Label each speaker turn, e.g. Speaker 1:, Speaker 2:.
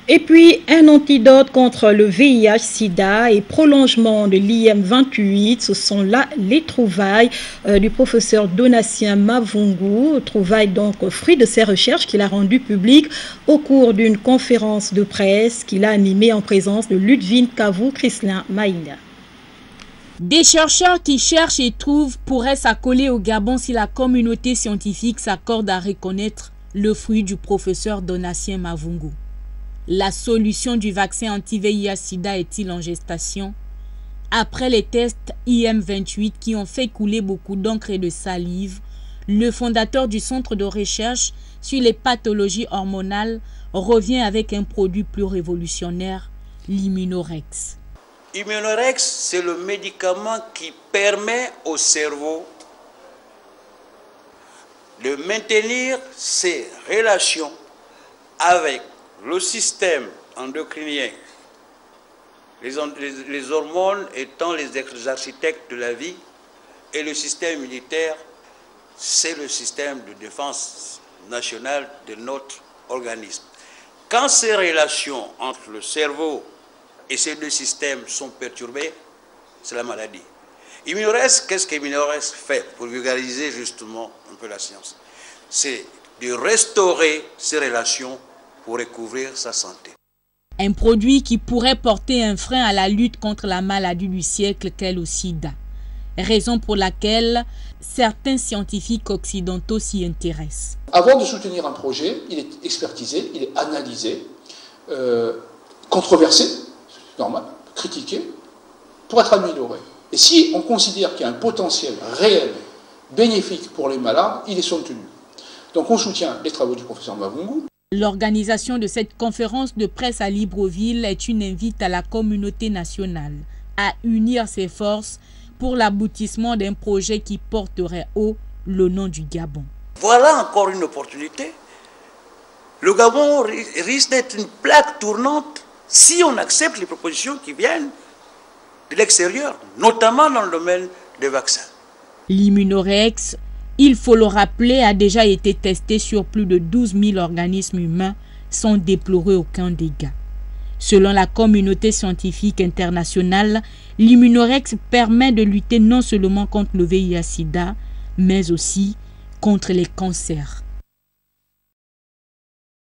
Speaker 1: Et puis, un antidote contre le VIH-Sida et prolongement de l'IM28, ce sont là les trouvailles du professeur Donatien Mavungu, trouvailles donc fruit de ses recherches qu'il a rendues publiques au cours d'une conférence de presse qu'il a animée en présence de Ludwig Kavou Chrislin Maïna.
Speaker 2: Des chercheurs qui cherchent et trouvent pourraient s'accoler au Gabon si la communauté scientifique s'accorde à reconnaître le fruit du professeur Donatien Mavungu. La solution du vaccin anti-VIH-Sida est-il en gestation? Après les tests IM28 qui ont fait couler beaucoup d'encre et de salive, le fondateur du centre de recherche sur les pathologies hormonales revient avec un produit plus révolutionnaire, l'Immunorex.
Speaker 3: Immunorex, c'est le médicament qui permet au cerveau de maintenir ses relations avec le système endocrinien, les hormones étant les architectes de la vie, et le système immunitaire, c'est le système de défense nationale de notre organisme. Quand ces relations entre le cerveau et ces deux systèmes sont perturbés, c'est la maladie. Immunorex, qu'est-ce qu'Immunorex fait pour vulgariser justement un peu la science? C'est de restaurer ces relations pour recouvrir sa santé.
Speaker 2: Un produit qui pourrait porter un frein à la lutte contre la maladie du siècle qu'est le sida. Raison pour laquelle certains scientifiques occidentaux s'y intéressent.
Speaker 4: Avant de soutenir un projet, il est expertisé, il est analysé, controversé, c'est normal, critiqué, pour être amélioré. Et si on considère qu'il y a un potentiel réel, bénéfique pour les malades, il est soutenu. Donc on soutient les travaux du professeur Mavungu.
Speaker 2: L'organisation de cette conférence de presse à Libreville est une invite à la communauté nationale à unir ses forces pour l'aboutissement d'un projet qui porterait haut le nom du Gabon.
Speaker 3: Voilà encore une opportunité. Le Gabon risque d'être une plaque tournante si on accepte les propositions qui viennent de l'extérieur, notamment dans le domaine des vaccins.
Speaker 2: L'Immunorex, il faut le rappeler, a déjà été testé sur plus de 12 000 organismes humains sans déplorer aucun dégât. Selon la communauté scientifique internationale, l'Immunorex permet de lutter non seulement contre le VIH-Sida, mais aussi contre les cancers.